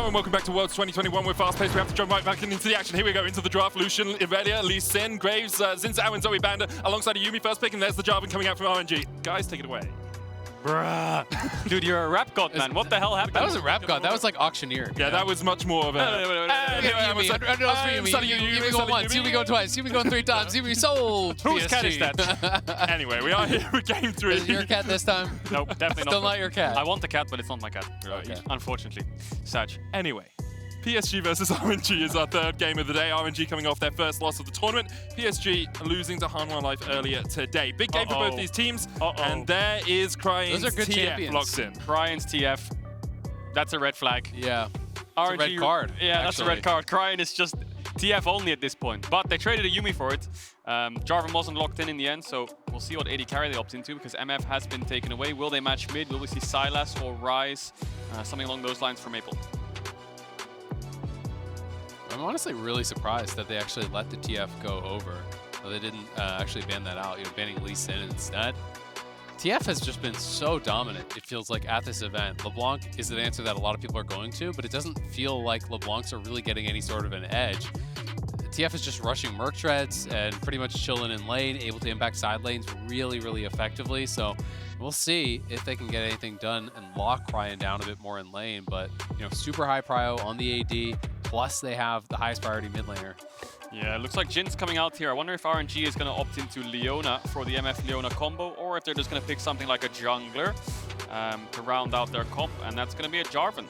Hello and welcome back to Worlds 2021. We're fast paced. We have to jump right back into the action. Here we go into the draft. Lucian, Irelia, Lee Sin, Graves, Xin Zhao, and Zoe Banda alongside a Yuumi first pick, and there's the Jarvan coming out from RNG. Guys, take it away. Bruh. Dude, you're a rap god, man. What the hell happened? That wasn't rap god. That was like auctioneer. Yeah, that was much more of a... Yuumi going once, Yuumi going twice, Yuumi going 3 times, Yuumi sold. Whose cat is PSG. that? Anyway, we are here with game 3. Is it your cat this time? Nope, definitely Still not. not your cat. I want the cat, but it's not my cat. Okay. Unfortunately. Sad. Anyway, PSG versus RNG is our third game of the day. RNG coming off their first loss of the tournament. PSG losing to Hanwha Life earlier today. Big game for both these teams. And there is Cryin Those are good TF champions. locked in. Crayin's TF. That's a red flag. Yeah. RNG, It's a red card. Yeah, that's a red card. Cryin is just TF only at this point. But they traded a Yuumi for it. Jarvan wasn't locked in the end, so we'll see what AD carry they opt into because MF has been taken away. Will they match mid? Will we see Sylas or Ryze? Something along those lines for Maple. I'm honestly really surprised that they actually let the TF go over. They didn't actually ban that out, banning Lee Sin instead. TF has just been so dominant, it feels like, at this event. LeBlanc is the answer that a lot of people are going to, but it doesn't feel like LeBlancs are really getting any sort of an edge. TF is just rushing Merc Treads and pretty much chilling in lane, able to impact side lanes really, really effectively. So we'll see if they can get anything done and lock Cryin down a bit more in lane. But, super high prio on the AD, plus they have the highest priority mid laner. Yeah, it looks like Jhin's coming out here. I wonder if RNG is going to opt into Leona for the MF Leona combo, or if they're just going to pick something like a jungler to round out their comp, and that's going to be a Jarvan.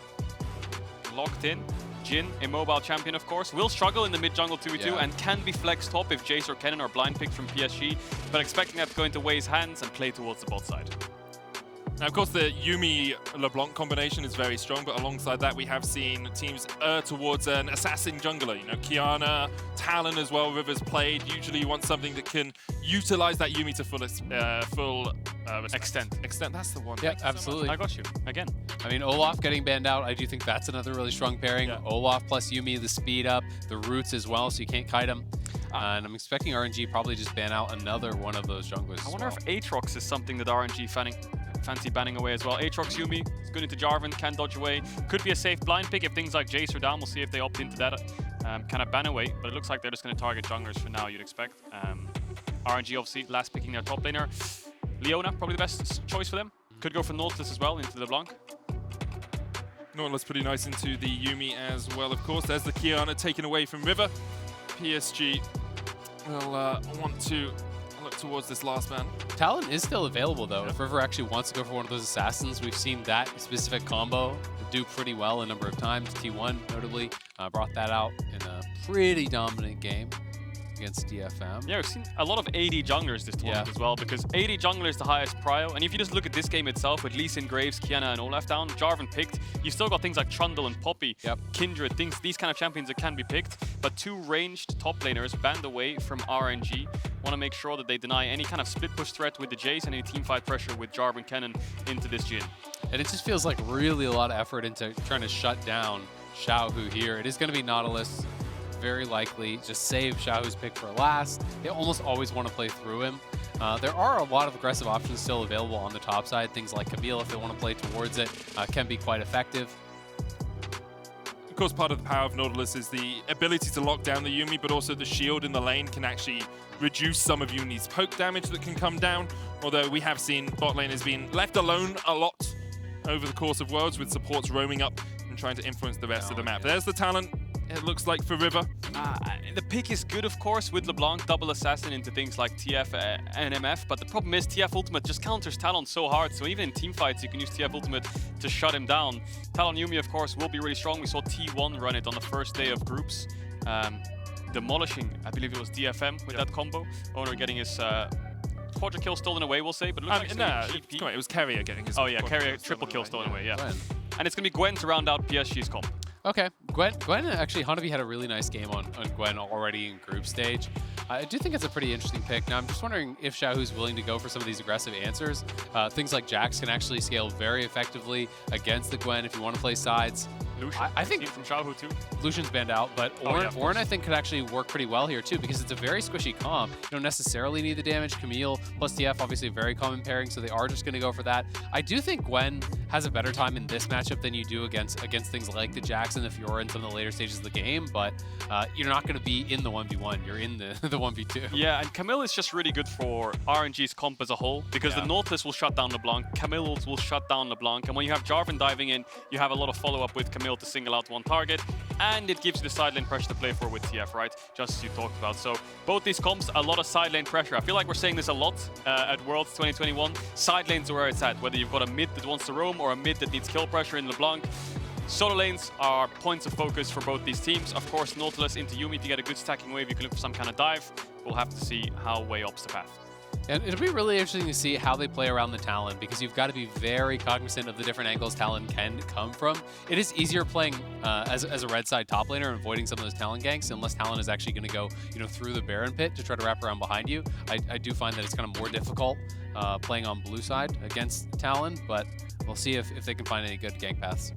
Locked in. Jhin, immobile champion, of course, will struggle in the mid-jungle 2v2 and can be flexed top if Jace or Kennen are blind picked from PSG, but expecting that to go into Wei's hands and play towards the bot side. Now, of course, the Yuumi LeBlanc combination is very strong, but alongside that, we have seen teams err towards an assassin jungler. Kiana, Talon as well, Rivers played. Usually you want something that can utilize that Yuumi to full extent. Extent, that's the one. Yeah, absolutely. I got you, again. I mean, Olaf getting banned out, I do think that's another really strong pairing. Yeah. Olaf plus Yuumi, the speed up, the roots as well, so you can't kite him. And I'm expecting RNG probably just ban out another one of those junglers. I wonder if Aatrox is something that RNG fancy banning away as well. Aatrox Yuumi is good into Jarvan, can dodge away. Could be a safe blind pick if things like Jace are down. We'll see if they opt into that kind of ban away. But it looks like they're just going to target junglers for now, you'd expect. RNG obviously last picking their top laner. Leona, probably the best choice for them. Could go for Nautilus as well into LeBlanc. Nautilus pretty nice into the Yuumi as well, of course. There's the Kiana taken away from River. PSG will want to look towards this last man. Talon is still available though. If River actually wants to go for one of those assassins, we've seen that specific combo do pretty well a number of times. T1 notably brought that out in a pretty dominant game against DFM. Yeah, we've seen a lot of AD junglers this tournament as well, because AD jungler is the highest prio. And if you just look at this game itself with Lee Sin, Graves, Kiana, and Olaf down, Jarvan picked, you've still got things like Trundle and Poppy, Kindred, these kind of champions that can be picked. But 2 ranged top laners banned away from RNG. Want to make sure that they deny any kind of split push threat with the Jace and any teamfight pressure with Jarvan Kennen into this Jhin. And it just feels like really a lot of effort into trying to shut down Xiaohu here. It is going to be Nautilus. Very likely just save Xiaohu's pick for last. They almost always want to play through him. There are a lot of aggressive options still available on the top side. Things like Camille, if they want to play towards it, can be quite effective. Of course, part of the power of Nautilus is the ability to lock down the Yuumi, but also the shield in the lane can actually reduce some of Yuumi's poke damage that can come down. Although we have seen bot lane has been left alone a lot over the course of Worlds, with supports roaming up and trying to influence the rest of the map. There's the talent. It looks like for River. The pick is good, of course, with LeBlanc, double assassin into things like TF and MF, but the problem is TF Ultimate just counters Talon so hard, so even in teamfights you can use TF Ultimate to shut him down. Talon Yuumi, of course, will be really strong. We saw T1 run it on the first day of groups, demolishing, I believe it was DFM with that combo. Owner getting his quadra kill stolen away, we'll say, but it looks like come on, it was Carrier getting his Carrier triple kill stolen away, yeah. And it's going to be Gwen to round out PSG's comp. Okay, Gwen actually, Hanabi had a really nice game on Gwen already in group stage. I do think it's a pretty interesting pick. Now, I'm just wondering if Xiaohu's willing to go for some of these aggressive answers. Things like Jax can actually scale very effectively against the Gwen if you want to play sides. Lucian. I think from Xiaohu too. Lucian's banned out, but Ornn I think could actually work pretty well here too, because it's a very squishy comp. You don't necessarily need the damage. Camille plus TF, obviously a very common pairing, so they are just going to go for that. I do think Gwen has a better time in this matchup than you do against things like the Jax and the Fiora in some of the later stages of the game, but you're not going to be in the 1v1, you're in the 1v2. Yeah, and Camille is just really good for RNG's comp as a whole, because the Nautilus will shut down LeBlanc, Camille will shut down LeBlanc, and when you have Jarvan diving in, you have a lot of follow-up with Camille to single out one target, and it gives you the side lane pressure to play for with TF, right? Just as you talked about. So both these comps, a lot of side lane pressure. I feel like we're saying this a lot at Worlds 2021. Side lanes are where it's at, whether you've got a mid that wants to roam or a mid that needs kill pressure in LeBlanc. Solo lanes are points of focus for both these teams. Of course, Nautilus into Yuumi to get a good stacking wave. You can look for some kind of dive. We'll have to see how Wei opts the path. And it'll be really interesting to see how they play around the Talon, because you've got to be very cognizant of the different angles Talon can come from. It is easier playing as a red side top laner and avoiding some of those Talon ganks, unless Talon is actually going to go through the Baron pit to try to wrap around behind you. I do find that it's kind of more difficult playing on blue side against Talon, but we'll see if they can find any good gank paths.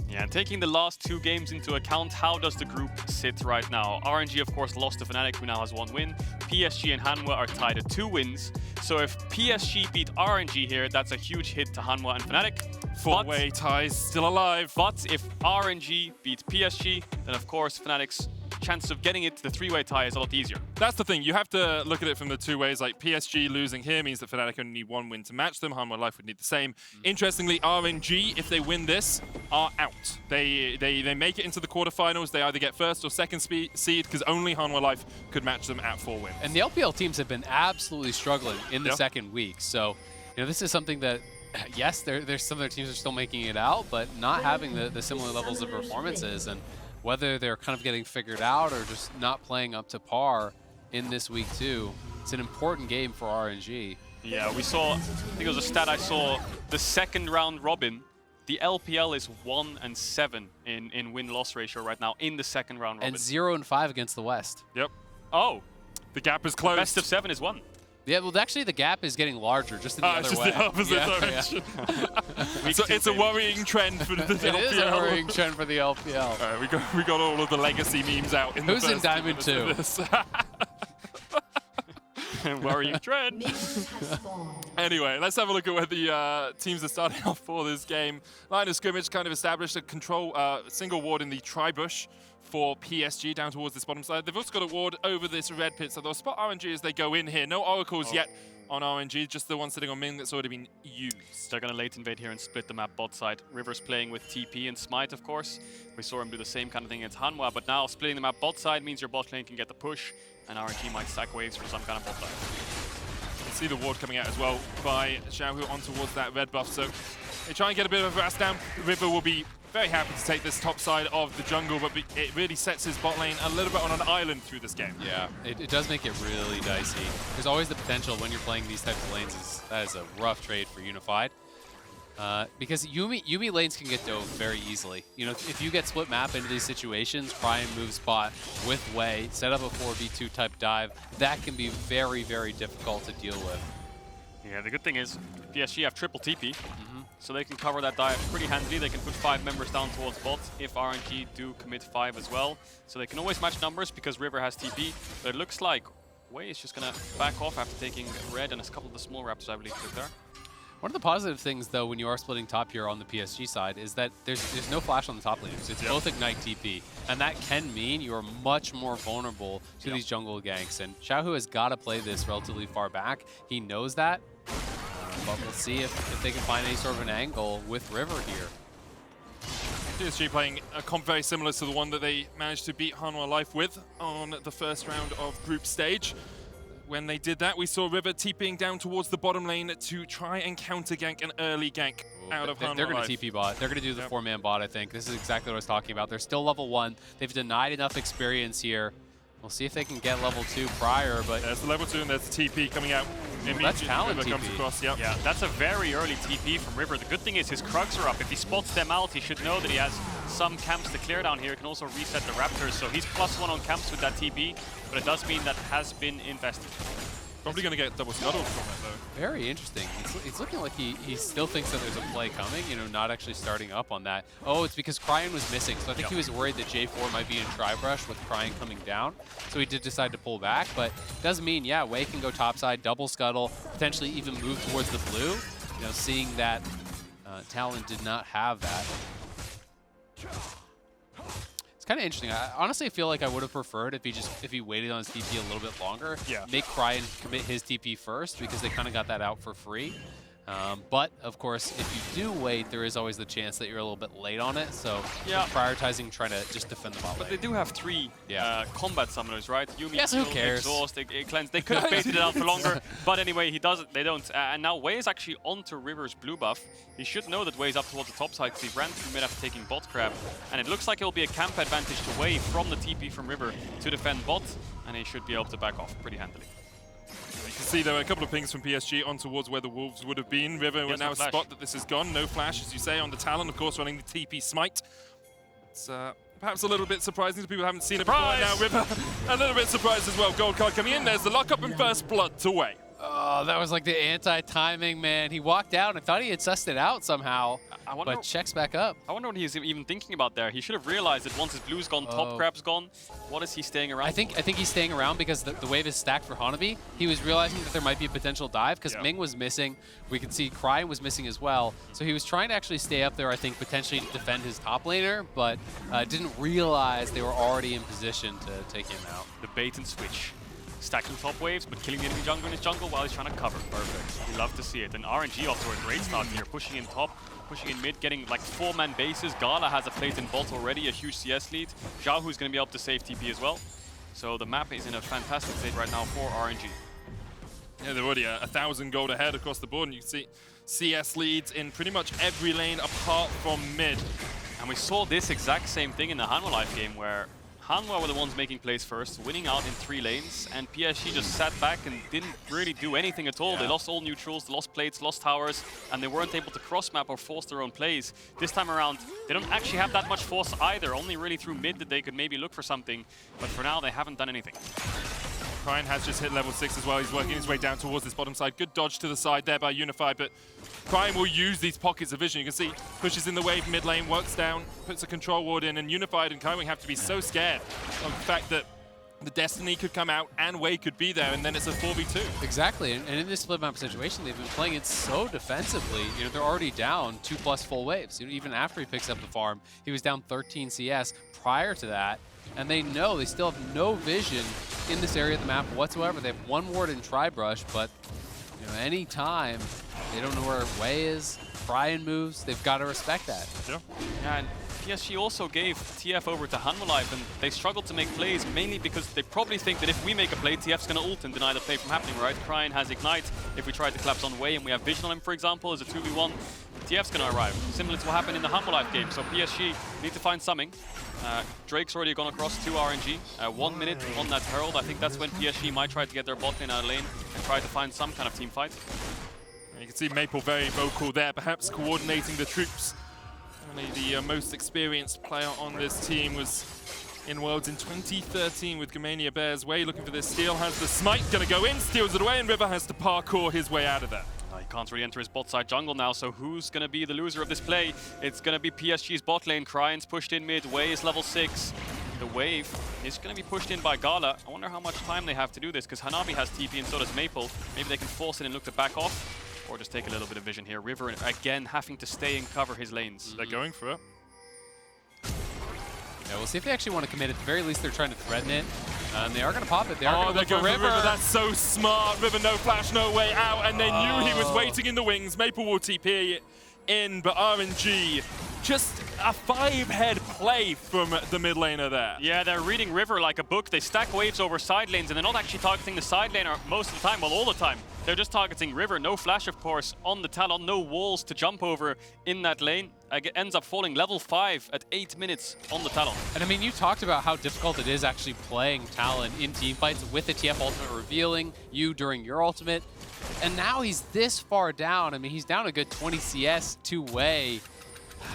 Yeah, and taking the last two games into account, how does the group sit right now? RNG, of course, lost to Fnatic, who now has 1 win. PSG and Hanwha are tied at 2 wins. So if PSG beat RNG here, that's a huge hit to Hanwha and Fnatic. Four-way ties still alive. But if RNG beat PSG, then of course Fnatic's chances of getting it to the 3-way tie is a lot easier. That's the thing. You have to look at it from the two ways. Like, PSG losing here means that Fnatic only need 1 win to match them. Hanwha Life would need the same. Interestingly, RNG, if they win this, are out. They make it into the quarterfinals. They either get first or second seed, because only Hanwha Life could match them at 4 wins. And the LPL teams have been absolutely struggling in the second week. So, this is something that, yes, there's some of their teams are still making it out, but not having the similar levels of performances. And whether they're kind of getting figured out or just not playing up to par in this week 2, it's an important game for RNG. Yeah, we saw, I think it was a stat I saw, the second round robin, the LPL is 1-7 in win-loss ratio right now in the second round robin. And 0-5 against the West. Yep. Oh. The gap is closed. Best of 7 is 1. Yeah, well, actually, the gap is getting larger, just in the other just way. the opposite direction. So it's a worrying trend for the LPL. It is a worrying trend for the LPL. All right, we got all of the legacy memes out in Who's the in Diamond 2? Worrying trend. Anyway, let's have a look at where the teams are starting off for this game. Line of scrimmage kind of established a control single ward in the tri-bush for PSG down towards this bottom side. They've also got a ward over this red pit, so they'll spot RNG as they go in here. No oracles yet on RNG, just the one sitting on Ming that's already been used. They're going to late invade here and split the map bot side. River's playing with TP and Smite, of course. We saw him do the same kind of thing against Hanwha, but now splitting the map bot side means your bot lane can get the push, and RNG might stack waves for some kind of bot dive. You can see the ward coming out as well by Xiaohu on towards that red buff, so they try and get a bit of a rest down. River will be very happy to take this top side of the jungle, but it really sets his bot lane a little bit on an island through this game. Yeah, it does make it really dicey. There's always the potential when you're playing these types of lanes, that is a rough trade for Unified. Because Yuumi lanes can get dove very easily. If you get split map into these situations, Cryin moves bot with Wei, set up a 4v2 type dive, that can be very, very difficult to deal with. Yeah, the good thing is PSG have triple TP, so they can cover that dive pretty handily. They can put 5 members down towards bot if RNG do commit 5 as well. So they can always match numbers because River has TP, but it looks like Wei is just going to back off after taking red and a couple of the small raptors, I believe, took there. One of the positive things, though, when you are splitting top here on the PSG side is that there's no flash on the top laners. It's both Ignite TP, and that can mean you are much more vulnerable to these jungle ganks. And Xiaohu has got to play this relatively far back. He knows that, but we'll see if they can find any sort of an angle with River here. PSG playing a comp very similar to the one that they managed to beat Hanwha Life with on the first round of group stage. When they did that, we saw River TPing down towards the bottom lane to try and counter gank an early gank out of Hanwha Life. They're going to TP bot. They're going to do the 4-man bot, I think. This is exactly what I was talking about. They're still level 1. They've denied enough experience here. We'll see if they can get level 2 prior, but... There's the level 2 and there's the TP coming out. That's Talon River TP. comes across, Yeah, that's a very early TP from River. The good thing is his Krugs are up. If he spots them out, he should know that he has some camps to clear down here. He can also reset the Raptors, so he's +1 on camps with that TP, but it does mean that has been invested. Probably going to get double scuttled from it, though. Very interesting. It's looking like he still thinks that there's a play coming, you know, not actually starting up on that. Oh, it's because Cryin was missing, so I think he was worried that J4 might be in tri-brush with Cryin coming down, so he did decide to pull back, but does mean, yeah, Wei can go topside, double scuttle, potentially even move towards the blue, you know, seeing that Talon did not have that. Kind of interesting. I honestly feel like I would have preferred if he waited on his TP a little bit longer. Yeah. Make Cryin commit his TP first because they kind of got that out for free. But of course, if you do wait, there is always the chance that you're a little bit late on it. So yeah, prioritizing trying to just defend the bot lane. But they do have 3 combat summoners, right? Yuumi, yes, who cares? Exhaust, Cleanse. They could have baited it out for longer, but anyway, he doesn't. They don't. And now Wei is actually onto River's blue buff. He should know that Wei is up towards the top side because he ran through mid after taking bot crab. And it looks like it will be a camp advantage to Wei from the TP from River to defend bot, and he should be able to back off pretty handily. You can see there were a couple of pings from PSG on towards where the Wolves would have been. River will now spot that this is gone. No flash, as you say, on the Talon, of course, running the TP smite. It's perhaps a little bit surprising to people who haven't seen it before. Now River a little bit surprised as well. Gold card coming in. There's the lockup and first blood to Wei. Oh, that was like the anti-timing, man. He walked out and thought he had sussed it out somehow, but checks back up. I wonder what he's even thinking about there. He should have realized that once his blue's gone, top crab's gone. What is he staying around? I think he's staying around because the wave is stacked for Hanabi. He was realizing that there might be a potential dive because Ming was missing. We can see Cryin was missing as well. So he was trying to actually stay up there, I think, potentially to defend his top laner, but didn't realize they were already in position to take him out. The bait and switch. Stacking top waves, but killing the enemy jungle in his jungle while he's trying to cover. Perfect. We love to see it. And RNG off to a great start here, pushing in top, pushing in mid, getting like 4-man bases. GALA has a plate in bot already, a huge CS lead. Xiaohu's going to be able to save TP as well. So the map is in a fantastic state right now for RNG. Yeah, they're already 1,000 gold ahead across the board, and you can see CS leads in pretty much every lane apart from mid. And we saw this exact same thing in the Hanwha Life game where Hanwha were the ones making plays first, winning out in 3 lanes, and PSG just sat back and didn't really do anything at all. Yeah. They lost all neutrals, they lost plates, lost towers, and they weren't able to cross-map or force their own plays. This time around, they don't actually have that much force either, only really through mid that they could maybe look for something, but for now they haven't done anything. Cryin has just hit level 6 as well. He's working his way down towards this bottom side. Good dodge to the side there by Unified, but Cryin will use these pockets of vision. You can see pushes in the wave mid lane, works down, puts a control ward in, and Unified and Kaiwing have to be so scared of the fact that the Destiny could come out and Wei could be there, and then it's a 4v2. Exactly, and in this split map situation, they've been playing it so defensively. You know, they're already down 2+ full waves. You know, even after he picks up the farm, he was down 13 CS prior to that. And they know they still have no vision in this area of the map whatsoever. They have 1 ward in tri-brush, but you know, any time they don't know where Wei is, Cryin moves, they've got to respect that. Yeah. And PSG also gave TF over to Hanwha Life, and they struggled to make plays mainly because they probably think that if we make a play, TF's going to ult and deny the play from happening, right? Cryin has Ignite. If we try to collapse on Wei and we have vision on him, for example, as a 2v1, TF's going to arrive, similar to what happened in the Hanwha Life game. So PSG need to find something. Drake's already gone across to RNG. 1 minute on that Herald. I think that's when PSG might try to get their bot lane out of lane and try to find some kind of team fight. You can see Maple very vocal there, perhaps coordinating the troops. Only the most experienced player on this team was in Worlds in 2013 with Gamania Bears. Wei looking for this steal, has the smite, gonna go in, steals it away, and River has to parkour his way out of there. He can't really enter his bot side jungle now, so who's going to be the loser of this play? It's going to be PSG's bot lane. Cryin's pushed in mid, Wei is level 6. The wave is going to be pushed in by GALA. I wonder how much time they have to do this, because Hanabi has TP and so does Maple. Maybe they can force it and look to back off, or just take a little bit of vision here. River, again, having to stay and cover his lanes. They're going for it. Yeah, we'll see if they actually want to commit. At the very least, they're trying to threaten it. And they are going to pop it. They are going to go for River. That's so smart. River, no flash, no way out. And they knew he was waiting in the wings. Maple will TP in, but RNG, just a 5-head play from the mid laner there. Yeah, they're reading River like a book. They stack waves over side lanes, and they're not actually targeting the side laner most of the time, well, all the time. They're just targeting River. No flash, of course, on the Talon. No walls to jump over in that lane. Ends up falling level 5 at 8 minutes on the Talon. And I mean, you talked about how difficult it is actually playing Talon in teamfights with the TF ultimate revealing you during your ultimate. And now he's this far down. I mean, he's down a good 20 CS to Wei.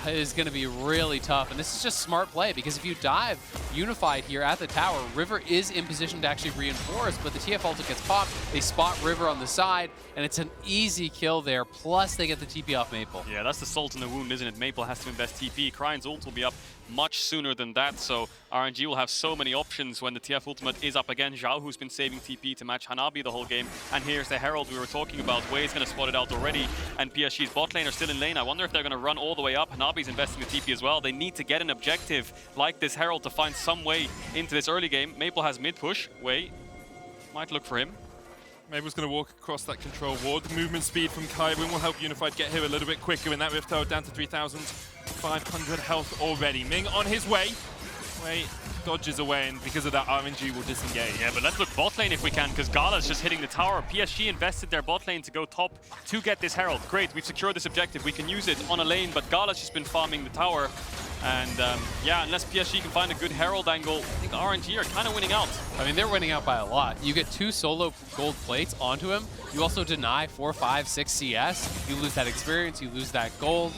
is going to be really tough. And this is just smart play, because if you dive Unified here at the tower, River is in position to actually reinforce, but the TF ulti gets popped. They spot River on the side, and it's an easy kill there. Plus, they get the TP off Maple. Yeah, that's the salt in the wound, isn't it? Maple has to invest TP. Cryi's ult will be up much sooner than that, so RNG will have so many options when the TF ultimate is up again. Xiaohu's been saving TP to match Hanabi the whole game, and here's the Herald we were talking about. Wei is going to spot it out already, and PSG's bot lane are still in lane. I wonder if they're going to run all the way up. Hanabi's investing the TP as well. They need to get an objective like this Herald to find some way into this early game. Maple has mid push. Wei might look for him. Maple's going to walk across that control ward. The movement speed from Kaiwing will help Unified get here a little bit quicker in that Rift Tower, down to 3,500 health already. Ming on his way. Wei dodges away, and because of that, RNG will disengage. Yeah, but let's look bot lane if we can, because GALA's just hitting the tower. PSG invested their bot lane to go top to get this Herald. Great, we've secured this objective. We can use it on a lane, but GALA's just been farming the tower. And yeah, unless PSG can find a good Herald angle, I think RNG are kind of winning out. I mean, they're winning out by a lot. You get 2 solo gold plates onto him. You also deny 4, 5, 6 CS. You lose that experience, you lose that gold.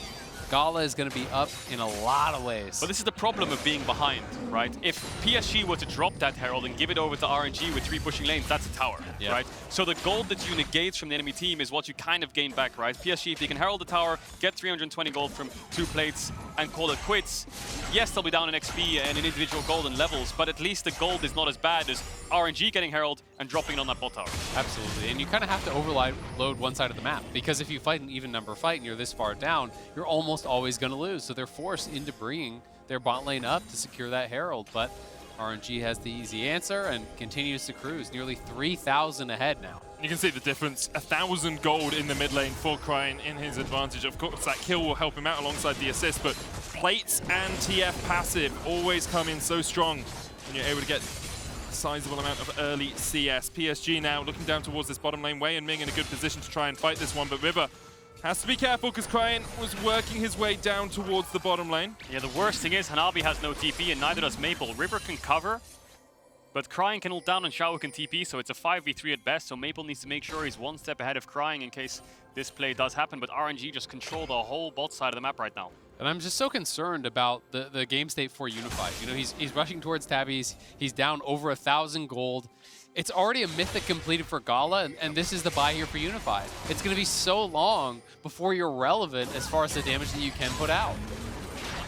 GALA is going to be up in a lot of ways. But this is the problem of being behind, right? If PSG were to drop that Herald and give it over to RNG with 3 pushing lanes, that's a tower, right? So the gold that you negate from the enemy team is what you kind of gain back, right? PSG, if they can Herald the tower, get 320 gold from 2 plates and call it quits, yes, they'll be down in XP and in individual gold and levels, but at least the gold is not as bad as RNG getting Herald and dropping it on that bot tower. Absolutely, and you kind of have to overload one side of the map, because if you fight an even number fight and you're this far down, you're almost always going to lose. So they're forced into bringing their bot lane up to secure that Herald, but RNG has the easy answer and continues to cruise, nearly 3,000 ahead now. You can see the difference, 1,000 gold in the mid lane for Cryin in his advantage. Of course, that kill will help him out alongside the assist, but plates and TF passive always come in so strong when you're able to get a sizable amount of early CS. PSG now looking down towards this bottom lane. Wei and Ming in a good position to try and fight this one, but River has to be careful because Cryin was working his way down towards the bottom lane. Yeah, the worst thing is Hanabi has no TP and neither does Maple. River can cover, but Cryin can ult down and Xiaohu can TP, so it's a 5v3 at best, so Maple needs to make sure he's one step ahead of Cryin in case this play does happen, but RNG just control the whole bot side of the map right now. And I'm just so concerned about the game state for Unified. You know, he's rushing towards Tabbies, he's down over 1,000 gold. It's already a mythic completed for GALA, and this is the buy here for Unified. It's going to be so long before you're relevant as far as the damage that you can put out.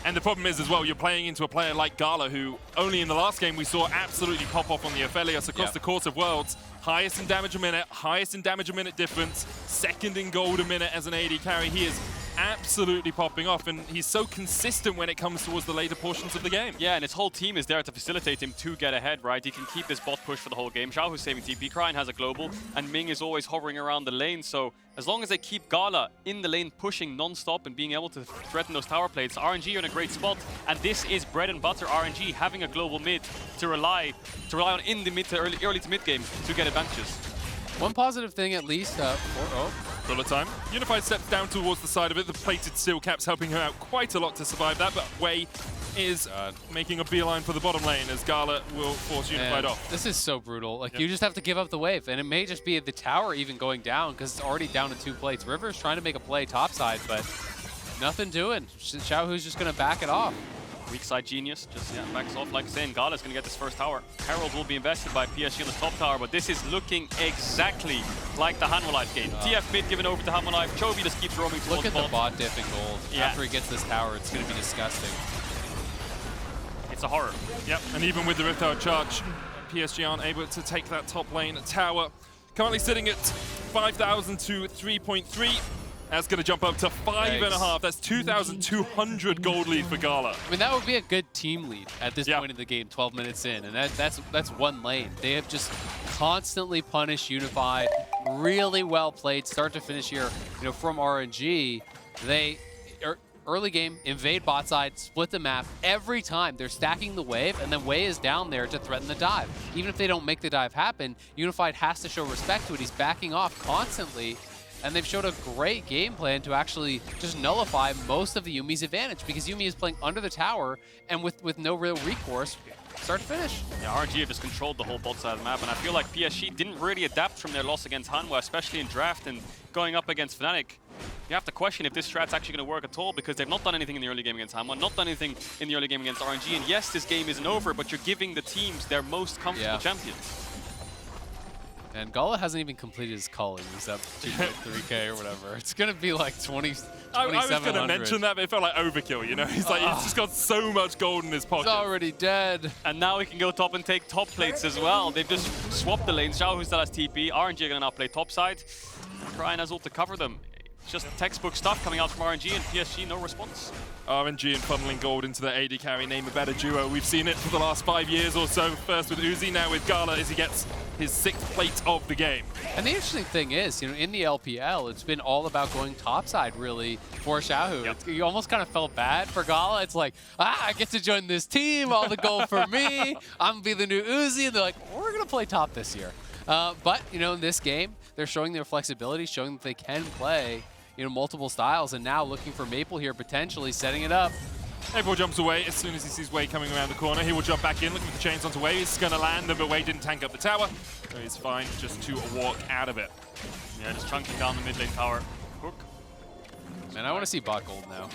And the problem is as well, you're playing into a player like GALA, who only in the last game we saw absolutely pop off on the Aphelios across the course of Worlds. Highest in damage a minute, highest in damage a minute difference, second in gold a minute as an AD carry. He is absolutely popping off, and he's so consistent when it comes towards the later portions of the game. Yeah, and his whole team is there to facilitate him to get ahead, right? He can keep this bot push for the whole game. Xiaohu's saving TP, Cryin has a global, and Ming is always hovering around the lane, so as long as they keep GALA in the lane pushing non-stop and being able to threaten those tower plates, RNG are in a great spot, and this is bread and butter RNG, having a global mid to rely on in the mid to early to mid game to get advantages. One positive thing at least, Bullet time. Unified steps down towards the side of it. The plated steel caps helping her out quite a lot to survive that, but Wei is making a beeline for the bottom lane as GALA will force Unified off. This is so brutal. Like, you just have to give up the wave, and it may just be the tower even going down because it's already down to 2 plates. River's trying to make a play topside, but nothing doing. Xiaohu's just going to back it off. Weak side genius, just backs off like saying GALA's going to get this first tower. Herald will be invested by PSG on the top tower, but this is looking exactly like the Hanwha game. TF mid given over to Hanwha. Chovy just keeps roaming towards Look at the bot diff in gold. Yeah. After he gets this tower, it's going to be disgusting. It's a horror. Yep, and even with the Rift Tower charge, PSG aren't able to take that top lane tower. Currently sitting at 5,000 to 3.3. That's going to jump up to 5.5. That's 2,200 gold lead for GALA. I mean, that would be a good team lead at this point in the game, 12 minutes in, and that's one lane. They have just constantly punished Unified. Really well played, start to finish here. You know, from RNG, they early game invade bot side, split the map. Every time they're stacking the wave, and then Wei is down there to threaten the dive. Even if they don't make the dive happen, Unified has to show respect to it. He's backing off constantly. And they've showed a great game plan to actually just nullify most of the Yuumi's advantage, because Yuumi is playing under the tower and with no real recourse. start to finish. Yeah, RNG have just controlled the whole bot side of the map, and I feel like PSG didn't really adapt from their loss against Hanwha, especially in draft and going up against Fnatic. You have to question if this strat's actually going to work at all, because they've not done anything in the early game against Hanwha, not done anything in the early game against RNG, and yes, this game isn't over, but you're giving the teams their most comfortable champions. And GALA hasn't even completed his calling. He's up 2.3k or whatever. It's going to be like 2700. I was going to mention that, but it felt like overkill, you know? He's like, he's just got so much gold in his pocket. He's already dead. And now he can go top and take top plates as well. They've just swapped the lanes. Xiaohu still has TP. RNG are going to now play top side. Cryin has ult to cover them. It's just textbook stuff coming out from RNG, and PSG, no response. RNG and funneling gold into the AD carry, name a better duo. We've seen it for the last 5 years or so. First with Uzi, now with GALA as he gets his 6th plate of the game. And the interesting thing is, you know, in the LPL, it's been all about going topside, really, for Xiaohu. Yep. You almost kind of felt bad for GALA. It's like, I get to join this team, all the gold for me. I'm going to be the new Uzi. And they're like, we're going to play top this year. But, you know, in this game, they're showing their flexibility, showing that they can play, you know, multiple styles, and now looking for Maple here, potentially setting it up. Maple jumps away as soon as he sees Wei coming around the corner. He will jump back in, looking for the chains onto Wei. He's going to land them, but Wei didn't tank up the tower, so he's fine just to walk out of it. Yeah, just chunking down the mid lane tower. Hook. Man, I want to see bot gold now.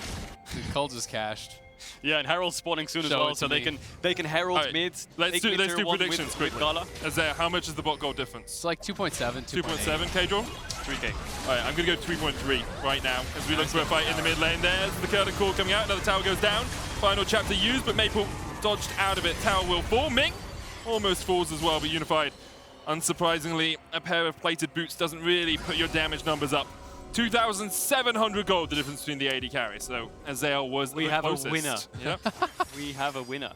Cold is cashed. Yeah, and Herald's spawning soon as Show well, it so to they can Herald All right, mid. Let's do predictions with quickly. GALA. Isaiah, how much is the bot gold It's difference? like 2.7, 2.7 K draw? 3k. All right, I'm going to go 3.3 right now as we look for a fight in the mid lane. There's the curtain call coming out. Another tower goes down. Final chapter used, but Maple dodged out of it. Tower will fall. Ming almost falls as well, but Unified, unsurprisingly, a pair of plated boots doesn't really put your damage numbers up. 2,700 gold, the difference between the AD carry. So Azael was We the have closest. a winner. Yep. We have a winner.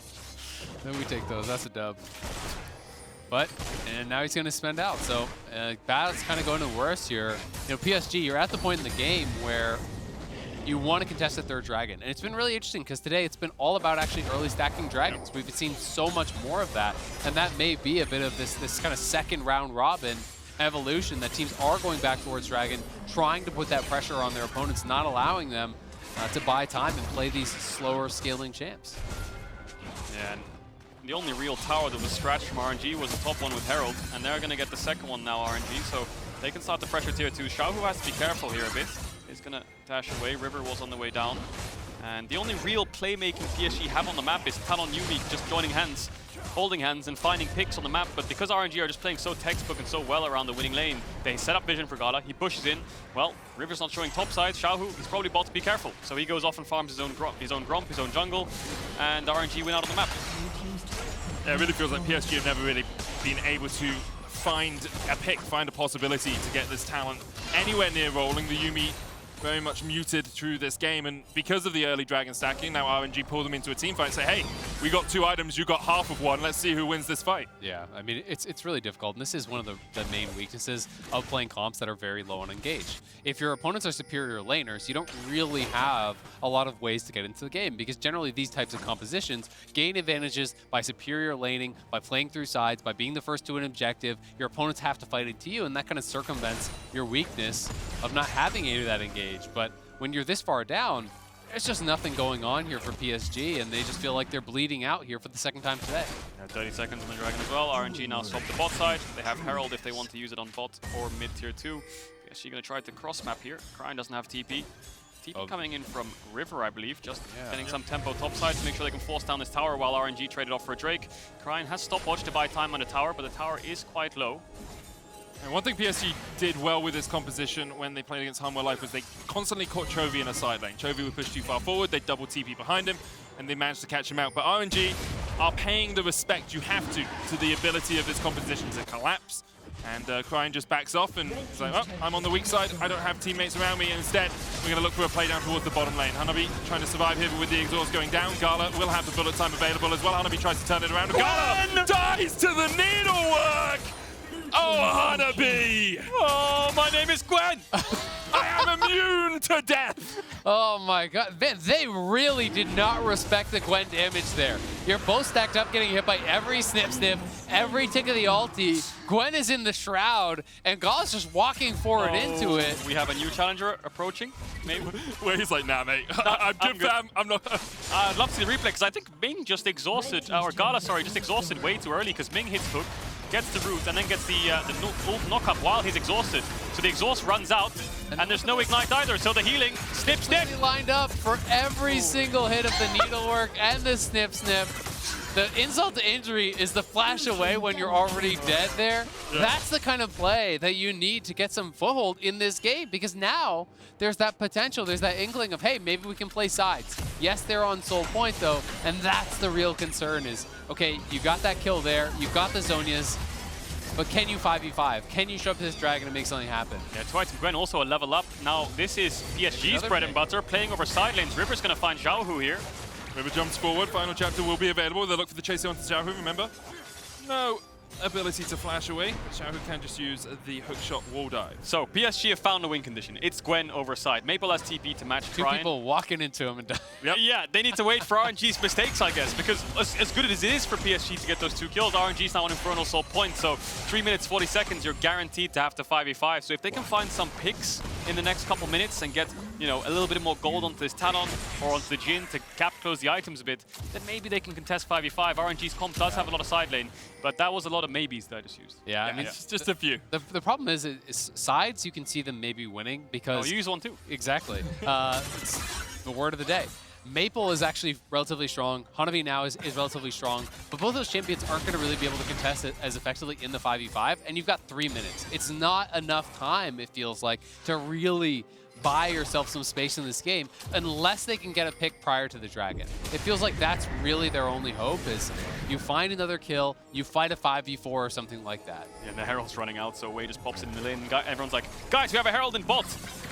Then we take those. That's a dub. But, and now he's going to spend out. So, Bad's kind of going to worse here. You know, PSG, you're at the point in the game where you want to contest the 3rd dragon. And it's been really interesting because today it's been all about actually early stacking dragons. We've seen so much more of that. And that may be a bit of this kind of second round robin evolution that teams are going back towards dragon, trying to put that pressure on their opponents, not allowing them to buy time and play these slower scaling champs. Yeah, and the only real tower that was scratched from RNG was the top one with Herald, and they're going to get the second one now, RNG, so they can start the pressure tier 2. Xiaohu has to be careful here a bit. He's going to dash away. River was on the way down. And the only real playmaking PSG have on the map is Talon Yuumi just joining hands, holding hands and finding picks on the map. But because RNG are just playing so textbook and so well around the winning lane, they set up vision for GALA. He pushes in. Well, River's not showing top side. Xiaohu, he's probably bought to be careful. So he goes off and farms his own grump, his own jungle, and RNG win out on the map. Yeah, it really feels like PSG have never really been able to find a pick, find a possibility to get this talent anywhere near rolling. The Yuumi very much muted through this game, and because of the early dragon stacking, now RNG pull them into a team fight and say, hey, we got 2 items, you got half of one, let's see who wins this fight. Yeah, I mean, it's really difficult, and this is one of the main weaknesses of playing comps that are very low on engage. If your opponents are superior laners, you don't really have a lot of ways to get into the game, because generally these types of compositions gain advantages by superior laning, by playing through sides, by being the first to an objective. Your opponents have to fight into you, and that kind of circumvents your weakness of not having any of that engage. But when you're this far down, there's just nothing going on here for PSG, and they just feel like they're bleeding out here for the 2nd time today. Yeah, 30 seconds on the Dragon as well. RNG now swap the bot side. They have Herald if they want to use it on bot or mid tier 2. PSG going to try to cross map here. Cryin doesn't have TP. TP coming in from River, I believe, just getting some tempo top side to make sure they can force down this tower while RNG traded off for a Drake. Cryin has stopwatch to buy time on the tower, but the tower is quite low. And one thing PSG did well with this composition when they played against Hanwha Life was they constantly caught Chovy in a side lane. Chovy would push too far forward, they'd double TP behind him, and they managed to catch him out. But RNG are paying the respect you have to the ability of this composition to collapse. And Cryin just backs off and he's like, oh, I'm on the weak side, I don't have teammates around me. And instead, we're going to look for a play down towards the bottom lane. Hanabi trying to survive here, but with the exhaust going down, GALA will have the bullet time available as well. Hanabi tries to turn it around. GALA dies to the needlework! Oh, Hanabi! Oh, my name is Gwen! I am immune to death! Oh my god. Man, they really did not respect the Gwen damage there. You're both stacked up, getting hit by every snip, every tick of the ulti. Gwen is in the shroud, and GALA's just walking forward into it. We have a new challenger approaching, maybe. Where he's like, nah, mate. I'm good, fam. I'm not. I'd love to see the replay, because I think Ming just exhausted, or GALA, sorry, just exhausted way too early, because Ming hits hook, gets the root, and then gets the ult knock-up while he's exhausted. So the exhaust runs out, and there's no ignite either, so the healing, snip. Lined up for every single hit of the needlework and the snip. The insult to injury is the flash away when you're already dead there. Yeah. That's the kind of play that you need to get some foothold in this game, because now there's that potential, there's that inkling of, hey, maybe we can play sides. Yes, they're on soul point though, and that's the real concern is, okay, you got that kill there, you got the Zhonyas, but can you 5v5? Can you show up to this dragon and make something happen? Yeah, Twice and Gwen also a level up. Now, this is PSG's bread and butter, playing over side lanes. River's going to find Xiaohu here. River jumps forward. Final chapter will be available. They look for the chase onto Xiaohu, remember? No ability to flash away. Xiaohu can just use the hookshot wall dive. So, PSG have found a win condition. It's Gwen over side. Maple has TP to match Two Cryin. people walking into him and dying. Yep. Yeah, they need to wait for RNG's mistakes, I guess, because as good as it is for PSG to get those 2 kills, RNG's now on Infernal Soul point, so 3 minutes, 40 seconds, you're guaranteed to have to 5v5. So if they can find some picks in the next couple minutes and get, you know, a little bit more gold onto this Talon or onto the Jhin to cap close the items a bit, then maybe they can contest 5v5. RNG's comp does have a lot of side lane, but that was a lot of maybes that I just used. Yeah, I mean, it's just a few. The problem is sides, you can see them maybe winning because... Oh, you use one too. Exactly. It's the word of the day. Maple is actually relatively strong. Hanabi now is relatively strong. But both those champions aren't going to really be able to contest it as effectively in the 5v5. And you've got 3 minutes. It's not enough time, it feels like, to really buy yourself some space in this game unless they can get a pick prior to the dragon. It feels like that's really their only hope is you find another kill, you fight a 5v4 or something like that. Yeah, and the Herald's running out, so Wei just pops in the lane. Everyone's like, guys, we have a Herald in bot.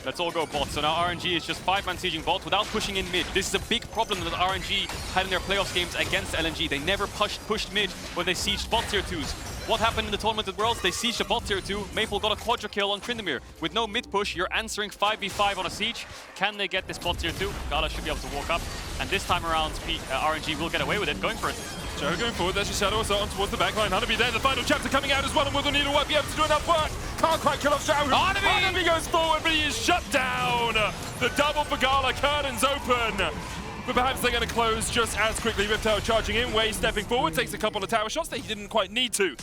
Let's all go bot. So now RNG is just 5-man sieging bot without pushing in mid. This is a big problem that RNG had in their playoffs games against LNG. They never pushed mid when they sieged bot tier 2s. What happened in the Tournament of Worlds? They sieged a bot tier 2. Maple got a quadra kill on Tryndamere. With no mid push, you're answering 5v5 on a siege. Can they get this bot tier 2? GALA should be able to walk up. And this time around, RNG will get away with it, going for it. Xiaohu going forward, there's your shadow assault on towards the backline. Hanabi there, the final chapter coming out as well, and will the needlework be able to do enough work? Can't quite kill off Xiaohu. Hanabi goes forward, but he is shut down. The double for GALA, curtains open. But perhaps they're going to close just as quickly. Riptail charging in, Wei stepping forward, takes a couple of tower shots that he didn't quite need to.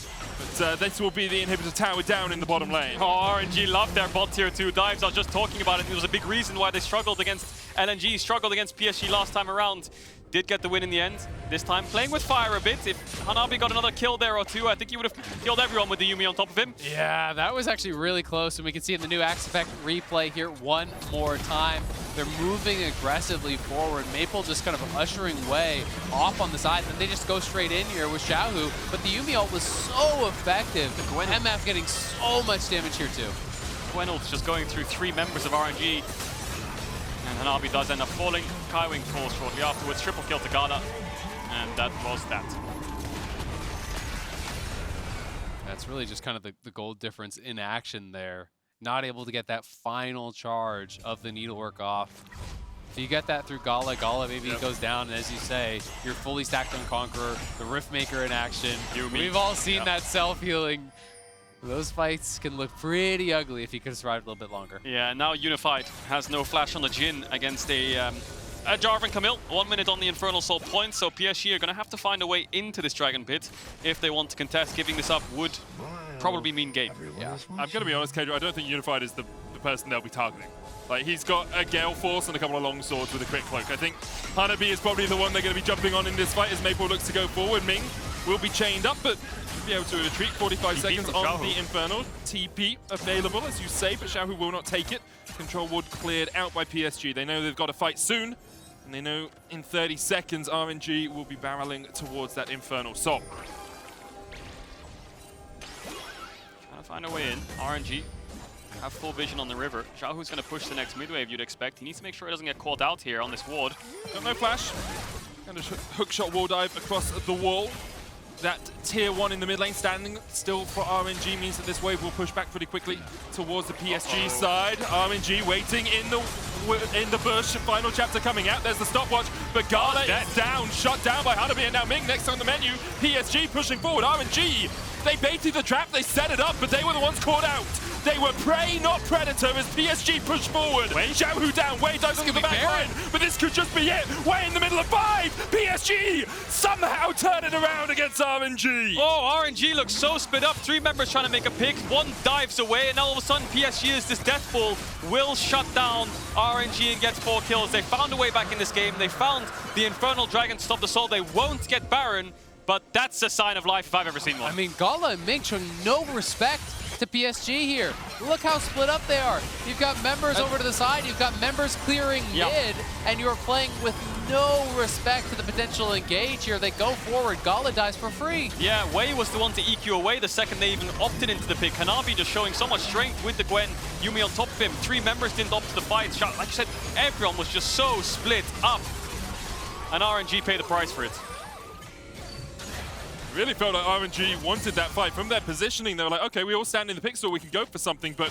But this will be the inhibitor tower down in the bottom lane. Oh, RNG loved their bot tier 2 dives. I was just talking about it. It was a big reason why they struggled against LNG, struggled against PSG last time around. Did get the win in the end. This time playing with fire a bit. If Hanabi got another kill there or two, I think he would have killed everyone with the Yuumi on top of him. Yeah, that was actually really close, and we can see in the new Axe Effect replay here one more time. They're moving aggressively forward. Maple just kind of ushering Wei off on the side, and they just go straight in here with Xiaohu. But the Yuumi ult was so effective. Gwen MF getting so much damage here too. Gwen ult's just going through 3 members of RNG. And Hanabi does end up falling. Kaiwing falls shortly afterwards. Triple kill to GALA. And that was that. That's really just kind of the gold difference in action there. Not able to get that final charge of the needlework off. If you get that through GALA, GALA maybe goes down, and as you say, you're fully stacked on Conqueror, the Riftmaker in action. Yuumi. We've all seen that self-healing. Those fights can look pretty ugly if you could survive a little bit longer. Yeah, now Unified has no flash on the Jhin against a Jarvan Camille. 1 minute on the Infernal Soul point, so PSG are going to have to find a way into this Dragon Pit if they want to contest. Giving this up would probably mean game. Yeah. I'm going to be honest, Kedro, I don't think Unified is the person they'll be targeting. Like, he's got a Gale Force and a couple of long swords with a crit cloak. I think Hanabi is probably the one they're going to be jumping on in this fight as Maple looks to go forward. Ming will be chained up, but should be able to retreat. 45 seconds on the Infernal. TP available, as you say, but Xiaohu will not take it. Control ward cleared out by PSG. They know they've got to fight soon, and they know in 30 seconds RNG will be barreling towards that Infernal Soul. Trying to find a way in. RNG have full vision on the river. Xiaohu's going to push the next mid wave, you'd expect. He needs to make sure he doesn't get caught out here on this ward. Got no flash. Kind of hookshot wall dive across the wall. that tier 1 in the mid lane standing still for RNG means that this wave will push back pretty quickly towards the PSG side. RNG waiting in the bush. Final chapter coming out. There's the stopwatch, but GALA is down, shut down by Hanabi, and now Ming next on the menu. PSG pushing forward. RNG, they baited the trap, they set it up, but they were the ones caught out. They were prey, not predator, as PSG pushed forward. Xiaohu down, Wei dives into the back line, but this could just be it. Wei in the middle of 5. PSG somehow turn it around against RNG. Oh, RNG looks so split up. 3 members trying to make a pick. 1 dives away, and all of a sudden PSG is this death ball. Will shut down RNG and gets 4 kills. They found a way back in this game. They found the Infernal Dragon to stop the soul. They won't get Baron, but that's a sign of life if I've ever seen one. I mean, GALA and Ming showing no respect to PSG here. Look how split up they are. You've got members over to the side, you've got members clearing mid, and you're playing with no respect to the potential engage here. They go forward, GALA dies for free. Yeah, Wei was the one to EQ away the second they even opted into the pick. Hanabi just showing so much strength with the Gwen. Yuumi on top of him. 3 members didn't opt to the fight. Like you said, everyone was just so split up. And RNG paid the price for it. Really felt like RNG wanted that fight. From their positioning, they were like, okay, we all stand in the pick store, we can go for something, but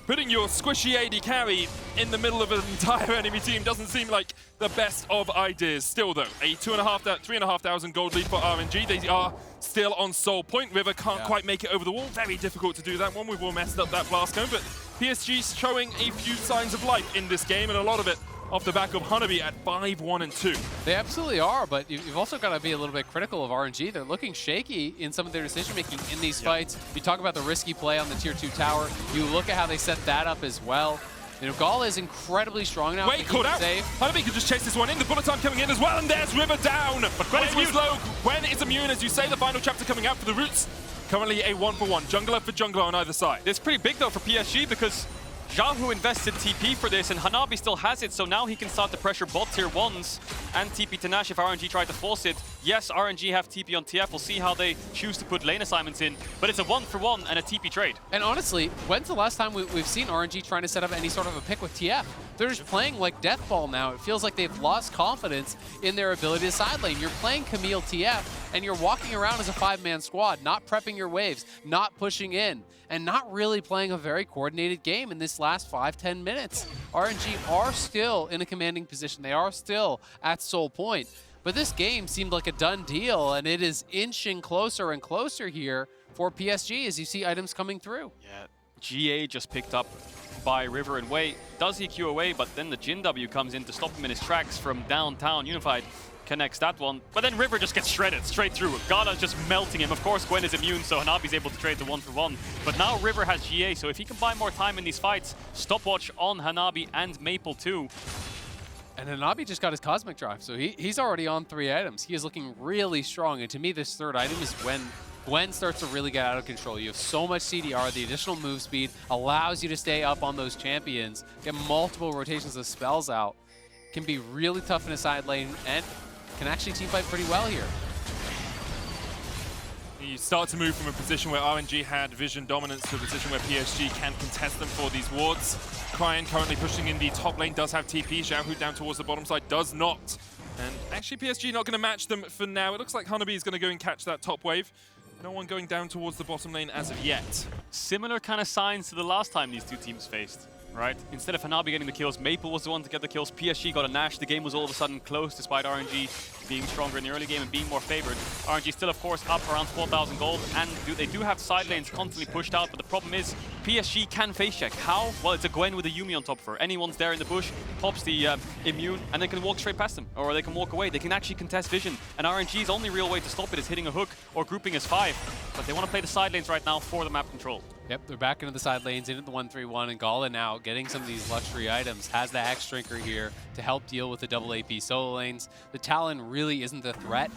putting your squishy AD carry in the middle of an entire enemy team doesn't seem like the best of ideas. Still though, a 3,500 gold lead for RNG. They are still on Soul Point. River can't quite make it over the wall. Very difficult to do that one. We've all messed up that blast cone, but PSG's showing a few signs of life in this game, and a lot of it off the back of Hanabi at 5-1-2. They absolutely are, but you've also got to be a little bit critical of RNG. They're looking shaky in some of their decision-making in these fights. You talk about the risky play on the tier 2 tower. You look at how they set that up as well. You know, GALA is incredibly strong now. Wait, caught out. Hanabi could just chase this one in. The bullet time coming in as well, and there's River down. But Gwen is immune. Gwen is immune, as you say. The final chapter coming out for the Roots. Currently a 1-for-1. Jungler for jungler on either side. It's pretty big though for PSG because Xiaohu invested TP for this, and Hanabi still has it, so now he can start to pressure bot tier 1s and TP to Nash if RNG tried to force it. Yes, RNG have TP on TF. We'll see how they choose to put lane assignments in, but it's a 1-for-1 and a TP trade. And honestly, when's the last time we've seen RNG trying to set up any sort of a pick with TF? They're just playing like death ball now. It feels like they've lost confidence in their ability to side lane. You're playing Camille TF, and you're walking around as a 5-man squad, not prepping your waves, not pushing in, and not really playing a very coordinated game in this last 5-10 minutes. RNG are still in a commanding position. They are still at Soul Point. But this game seemed like a done deal, and it is inching closer and closer here for PSG as you see items coming through. Yeah, GA just picked up by River and Wei. Does he Q away, but then the Jhin W comes in to stop him in his tracks from downtown. Unified connects that one, but then River just gets shredded straight through. GALA's just melting him. Of course, Gwen is immune, so Hanabi's able to trade the 1-for-1. But now River has GA, so if he can buy more time in these fights, stopwatch on Hanabi and Maple too. And Hanabi just got his Cosmic Drive, so he's already on 3 items. He is looking really strong, and to me, this 3rd item is when Gwen starts to really get out of control. You have so much CDR, the additional move speed allows you to stay up on those champions, get multiple rotations of spells out. Can be really tough in a side lane, and can actually teamfight pretty well here. You start to move from a position where RNG had vision dominance to a position where PSG can contest them for these wards. Cryin currently pushing in the top lane, does have TP. Xiaohu down towards the bottom side, does not. And actually PSG not going to match them for now. It looks like Hanabi is going to go and catch that top wave. No one going down towards the bottom lane as of yet. Similar kind of signs to the last time these two teams faced, right? Instead of Hanabi getting the kills, Maple was the one to get the kills. PSG got a Nash. The game was all of a sudden close despite RNG being stronger in the early game and being more favored. RNG still, of course, up around 4,000 gold, and they do have side lanes constantly pushed out, but the problem is PSG can face check. How? Well, it's a Gwen with a Yuumi on top of her. Anyone's there in the bush, pops the immune, and they can walk straight past them, or they can walk away. They can actually contest vision, and RNG's only real way to stop it is hitting a hook or grouping as 5. But they want to play the side lanes right now for the map control. Yep, they're back into the side lanes, into the 1-3-1, and GALA now getting some of these luxury items. Has the Hex Drinker here to help deal with the double AP solo lanes. The Talon really isn't a threat.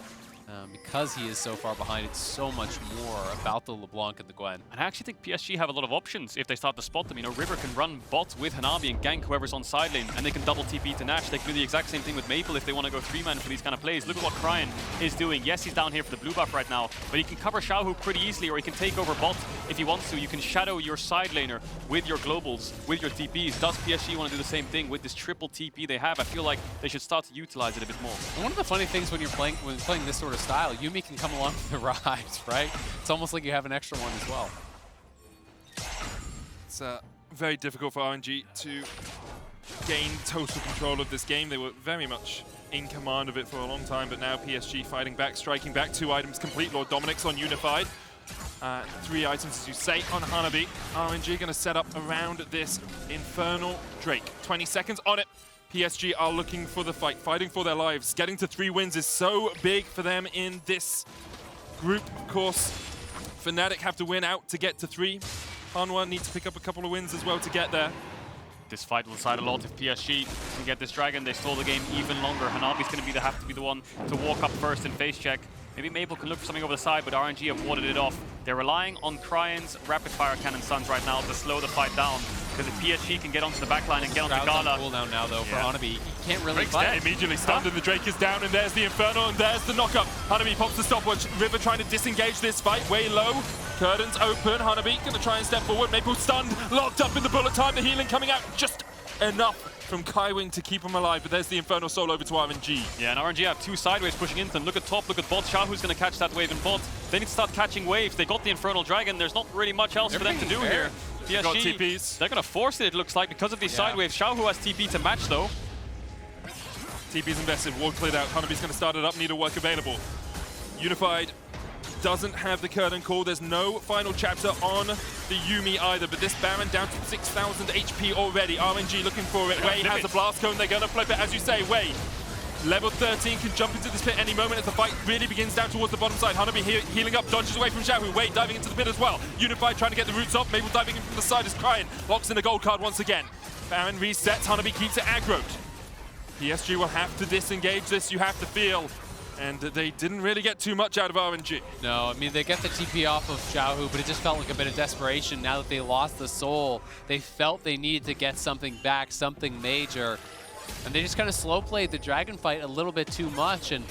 Because he is so far behind, it's so much more about the LeBlanc and the Gwen. And I actually think PSG have a lot of options if they start to spot them. You know, River can run bots with Hanabi and gank whoever's on side lane, and they can double TP to Nash. They can do the exact same thing with Maple if they want to go 3-man for these kind of plays. Look at what Cryin is doing. Yes, he's down here for the blue buff right now, but he can cover Xiaohu pretty easily, or he can take over bot if he wants to. You can shadow your side laner with your globals, with your TPs. Does PSG want to do the same thing with this triple TP they have? I feel like they should start to utilize it a bit more. And one of the funny things when you're playing this sort sort of style, Yuumi can come along for the ride, right? It's almost like you have an extra one as well. It's very difficult for RNG to gain total control of this game. They were very much in command of it for a long time, but now PSG fighting back, striking back. 2 items complete. Lord Dominic's on Unified. 3 items, as you say, on Hanabi. RNG going to set up around this Infernal Drake. 20 seconds on it. PSG are looking for the fight, fighting for their lives. Getting to 3 wins is so big for them in this group. Of course, Fnatic have to win out to get to 3. Hanwha needs to pick up a couple of wins as well to get there. This fight will decide a lot if PSG can get this dragon. They stole the game even longer. Hanabi's going to have to be the one to walk up first and face check. Maybe Maple can look for something over the side, but RNG have warded it off. They're relying on Cryin's rapid fire cannon stuns right now to slow the fight down. Because if PSG can get onto the backline and get onto GALA. Cooldown now though for Hanabi. He can't really Drake's fight. dead. Immediately stunned and the Drake is down, and there's the Inferno and there's the knockup. Hanabi pops the stopwatch. River trying to disengage this fight way low. Curtains open. Hanabi going to try and step forward. Maple stunned, locked up in the bullet time. The healing coming out just enough from Kaiwing to keep him alive, but there's the Infernal Soul over to RNG. Yeah, and RNG have 2 sideways pushing into them. Look at top, look at bot. Xiaohu's going to catch that wave in bot. They need to start catching waves. They got the Infernal Dragon. There's not really much else for them to do here. PSG, got TPs. They're going to force it looks like, because of these side waves. Xiaohu has TP to match, though. TP's invested, ward cleared out. Hanabi's going to start it up, needlework available. Unified doesn't have the curtain call. There's no final chapter on the Yuumi either, but this Baron down to 6,000 HP already. RNG looking for it. Wei has a blast cone. They're going to flip it, as you say. Wei, level 13, can jump into this pit any moment as the fight really begins down towards the bottom side. Hanabi healing up, dodges away from Xiaohu. Wei diving into the pit as well. Unified trying to get the roots off. Maple diving in from the side as Cryin locks in a gold card once again. Baron resets. Hanabi keeps it aggroed. PSG will have to disengage this, you have to feel. And they didn't really get too much out of RNG. No, I mean, they get the TP off of Xiaohu, but it just felt like a bit of desperation. Now that they lost the soul, they felt they needed to get something back, something major. And they just kind of slow played the dragon fight a little bit too much. And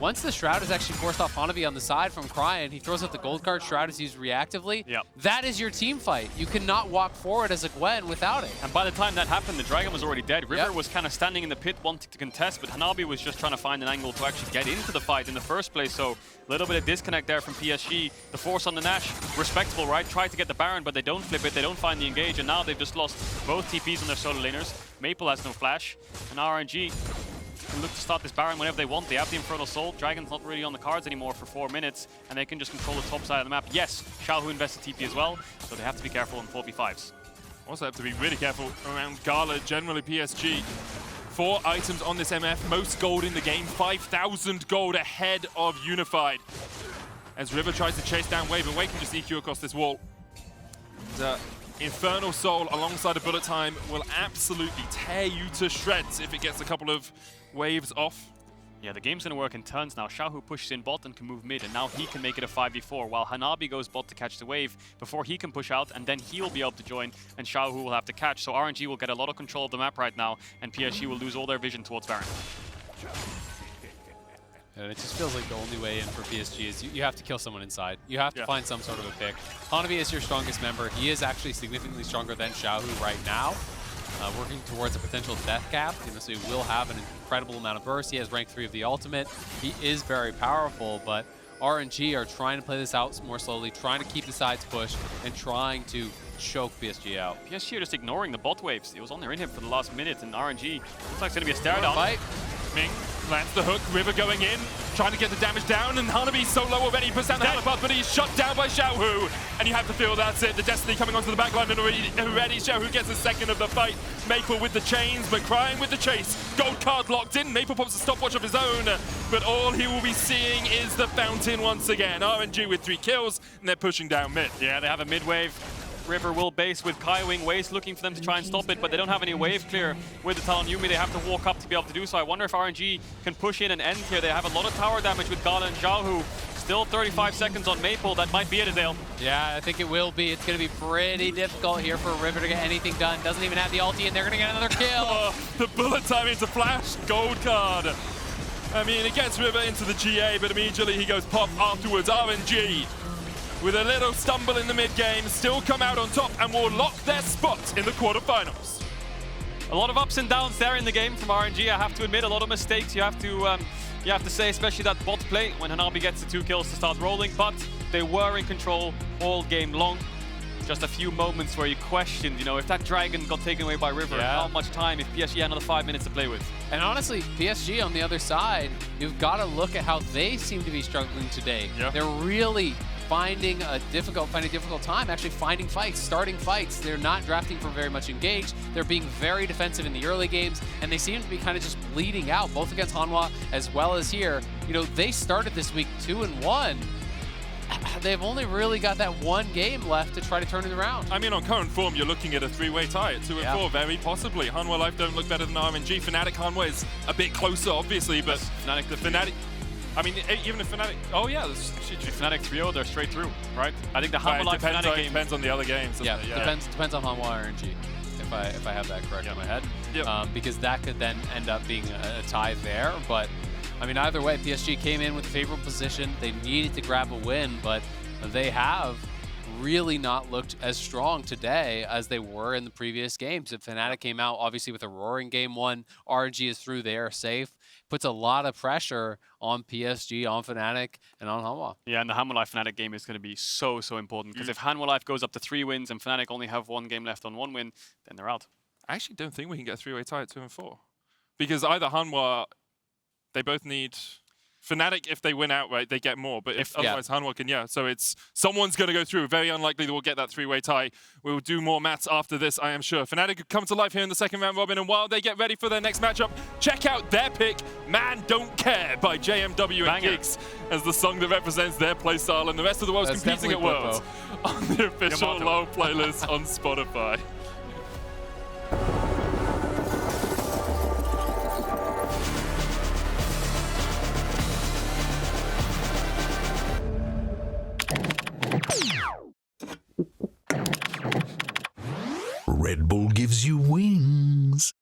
once the Shroud is actually forced off Hanabi on the side from Cryin, he throws out the gold card. Shroud is used reactively. Yep. That is your team fight. You cannot walk forward as a Gwen without it. And by the time that happened, the dragon was already dead. River was kind of standing in the pit wanting to contest, but Hanabi was just trying to find an angle to actually get into the fight in the first place. So a little bit of disconnect there from PSG. The force on the Nash, respectable, right? Tried to get the Baron, but they don't flip it. They don't find the engage, and now they've just lost both TPs on their solo laners. Maple has no flash, and RNG can look to start this Baron whenever they want. They have the Infernal Soul. Dragon's not really on the cards anymore for 4 minutes, and they can just control the top side of the map. Yes, Xiaohu invested TP as well, so they have to be careful in 4v5s. Also have to be really careful around GALA, generally PSG. 4 items on this MF, most gold in the game, 5,000 gold ahead of Unified. As River tries to chase down Wave, and Wave can just EQ across this wall. The Infernal Soul alongside a bullet time will absolutely tear you to shreds if it gets a couple of waves off. Yeah, the game's gonna work in turns now. Xiaohu pushes in bot and can move mid, and now he can make it a 5v4, while Hanabi goes bot to catch the wave before he can push out, and then he'll be able to join, and Xiaohu will have to catch. So RNG will get a lot of control of the map right now, and PSG will lose all their vision towards Baron. And it just feels like the only way in for PSG is you have to kill someone inside. You have to find some sort of a pick. Hanabi is your strongest member. He is actually significantly stronger than Xiaohu right now. Working towards a potential death cap, so he will have an incredible amount of burst. He has rank 3 of the ultimate. He is very powerful, but RNG are trying to play this out more slowly, trying to keep the sides pushed, and trying to choke PSG out. PSG are just ignoring the bot waves. It was on their inhib for the last minute, and RNG looks like it's going to be a stare down. Ming lands the hook, River going in, trying to get the damage down, and Hanabi's so low already, puts down the Hanabi, but he's shut down by Xiaohu, and you have to feel that's it. The Destiny coming onto the backline, and already Xiaohu gets a second of the fight. Maple with the chains, but Cryin with the chase. Gold card locked in, Maple pops a stopwatch of his own, but all he will be seeing is the fountain once again. RNG with 3 kills, and they're pushing down mid. Yeah, they have a mid wave. River will base with Kaiwing. Wei's looking for them to try and stop it, but they don't have any wave clear with the Talon Yuumi. They have to walk up to be able to do so. I wonder if RNG can push in and end here. They have a lot of tower damage with GALA and Xiaohu. Still 35 seconds on Maple. That might be it, Adele. Yeah, I think it will be. It's going to be pretty difficult here for River to get anything done. Doesn't even have the ulti, and they're going to get another kill. The bullet time into flash, gold card. I mean, it gets River into the GA, but immediately he goes pop afterwards. RNG, with a little stumble in the mid-game, still come out on top and will lock their spot in the quarterfinals. A lot of ups and downs there in the game from RNG, I have to admit. A lot of mistakes. You have to You have to say, especially that bot play, when Hanabi gets the 2 kills to start rolling, but they were in control all game long. Just a few moments where you questioned, you know, if that dragon got taken away by River, how much time if PSG had another 5 minutes to play with. And honestly, PSG on the other side, you've got to look at how they seem to be struggling today. Yeah. They're really finding a difficult time actually finding fights, starting fights. They're not drafting for very much engaged. They're being very defensive in the early games, and they seem to be kind of just bleeding out, both against Hanwha as well as here. You know, they started this week 2-1. They've only really got that one game left to try to turn it around. I mean, on current form, you're looking at a 3-way tie at 2-4, very possibly. Hanwha Life don't look better than RNG. Fnatic Hanwha is a bit closer, obviously, but Fnatic, the Fnatic. I mean, even if Fnatic. Oh yeah, if Fnatic 3-0, they're straight through, right? I think the Hanwha Life Fnatic game depends on the other games. Yeah, depends on Hanwha RNG. If I have that correct in my head, because that could then end up being a tie there. But I mean, either way, PSG came in with a favorable position. They needed to grab a win, but they have really not looked as strong today as they were in the previous games. If Fnatic came out, obviously, with a roaring game 1, RNG is through there safe, puts a lot of pressure on PSG, on Fnatic, and on Hanwha. Yeah, and the Hanwha Life Fnatic game is going to be so important, because if Hanwha Life goes up to 3 wins and Fnatic only have 1 game left on 1 win, then they're out. I actually don't think we can get a 3-way tie at 2-4. Because either Hanwha, they both need... Fnatic, if they win outright, they get more. But if otherwise, Hanwha can, So it's someone's going to go through. Very unlikely that we'll get that 3-way tie. We will do more maths after this, I am sure. Fnatic come to life here in the second round robin, and while they get ready for their next matchup, check out their pick, Man Don't Care by JMW and Gigs, as the song that represents their playstyle, and the rest of the world's competing at Worlds on the official LoL playlist on Spotify. Red Bull gives you wings.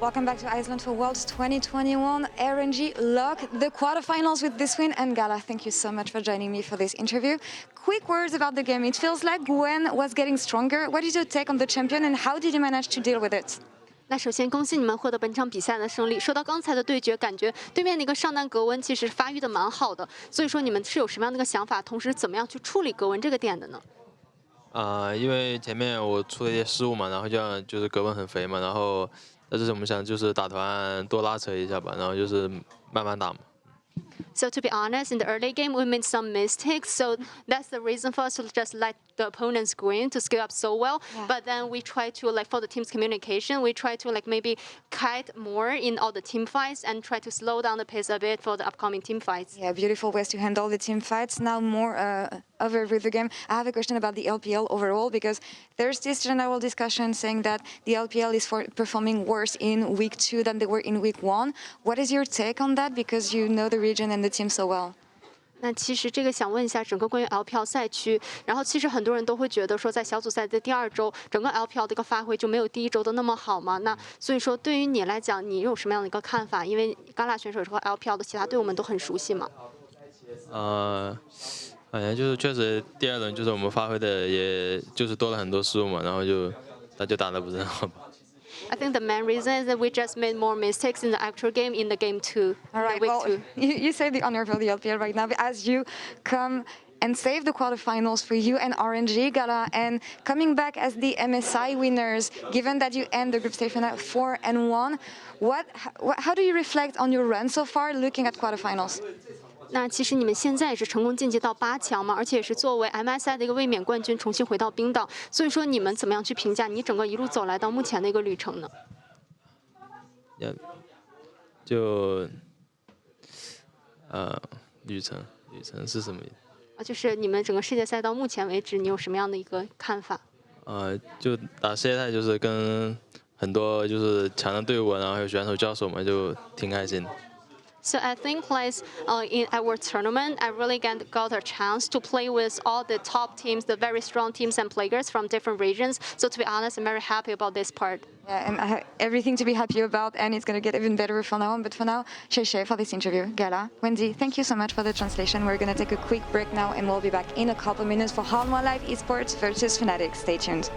Welcome back to Iceland for Worlds 2021. RNG lock the quarterfinals with this win. And Gala, thank you so much for joining me for this interview. Quick words about the game. It feels like Gwen was getting stronger. What is your take on the champion and how did you manage to deal with it? 那首先恭喜你们获得本场比赛的胜利。说到刚才的对决，感觉对面那个上单格温其实发育的蛮好的，所以说你们是有什么样的一个想法，同时怎么样去处理格温这个点的呢？因为前面我出了一些失误嘛，然后就是格温很肥嘛，然后这次我们想就是打团多拉扯一下吧，然后就是慢慢打嘛。 So to be honest, in the early game we made some mistakes, so that's the reason for us to just let the opponents go in to scale up so well. Yeah. But then we try to for the team's communication, we try to maybe kite more in all the team fights and try to slow down the pace a bit for the upcoming team fights. Yeah, beautiful ways to handle the team fights. Now more over with the game. I have a question about the LPL overall because there's this general discussion saying that the LPL is performing worse in week 2 than they were in week 1. What is your take on that? Because you know the region and the team so well. 那其实这个想问一下整个关于 LPL 赛区，然后其实很多人都会觉得说，在小组赛的第2周，整个 LPL 的一个发挥就没有第1周的那么好嘛。那所以说，对于你来讲，你有什么样的一个看法？因为GALA选手和 LPL 的其他队伍们都很熟悉嘛。好像就是确实第2轮就是我们发挥的，也就是多了很多失误嘛，然后就打得不是很好吧。 I think the main reason is that we just made more mistakes in the actual game in the game 2. All right, week well, 2. you say the honor for the LPL right now, but as you come and save the quarterfinals for you and RNG, GALA, and coming back as the MSI winners, given that you end the group stage at 4-1, how do you reflect on your run so far, looking at quarterfinals? 那其实你们现在也是成功晋级到8强嘛，而且也是作为 MSI 的一个卫冕冠军重新回到冰岛，所以说你们怎么样去评价你整个一路走来到目前的一个旅程呢？旅程是什么意思？就是你们整个世界赛到目前为止，你有什么样的一个看法？就打世界赛就是跟很多就是强的队伍，然后还有选手交手嘛，就挺开心的。 So I think in our tournament, I really got a chance to play with all the top teams, the very strong teams and players from different regions. So to be honest, I'm very happy about this part. Yeah, and I have everything to be happy about, and it's going to get even better from now on. But for now, Sheshe for this interview. GALA, Wendy, thank you so much for the translation. We're going to take a quick break now, and we'll be back in a couple minutes for Hanwha Live Esports versus Fnatic. Stay tuned.